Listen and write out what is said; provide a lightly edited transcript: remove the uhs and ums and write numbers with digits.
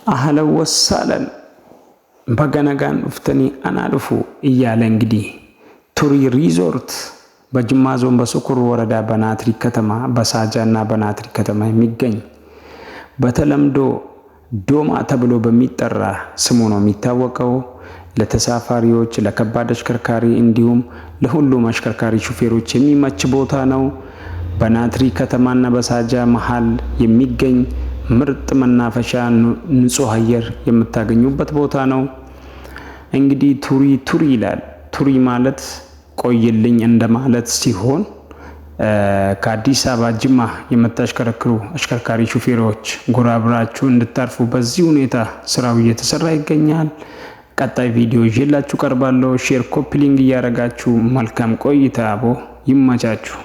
አህለን ወሳለን በገነጋን ኡፍተኒ አናልፉ እያለ እንግዲህ ቱሪ ሪዞርት በጅማ ዞን በሱኩር ወረዳ በናትሪ ከተማ በሳጃና በናትሪ ከተማ የሚገኝ በተለምዶ ዶማ ተብሎ በሚጠራ ስሙ ነው የሚታወቀው። ለተሳፋሪዎች ለከባድ አሽከርካሪ እንዲሁም ለሁሉም አሽከርካሪ ሹፌሮች የሚመች ቦታ ነው። በናትሪ ከተማና በሳጃ መሃል የሚገኝ ምርጥ መናፈሻ ንጹህ አየር የምታገኙበት ቦታ ነው። እንግዲህ ቱሪ ይላል። ቱሪ ማለት ቆይልኝ እንደማለት ሲሆን ከአዲስ አበባ ጅማ የምታሽከረክሩ አሽከርካሪ ሹፌሮች ጎራ ብላችሁ እንድታርፉ በዚህ ሁኔታ ስራው እየተሰራ ይገኛል። ቀጣይ ቪዲዮ ይዤላችሁ ቀርባለሁ። ሼር ኮፒ ሊንክ እያደረጋችሁ መልካም ቆይታ። ይመቻችሁ።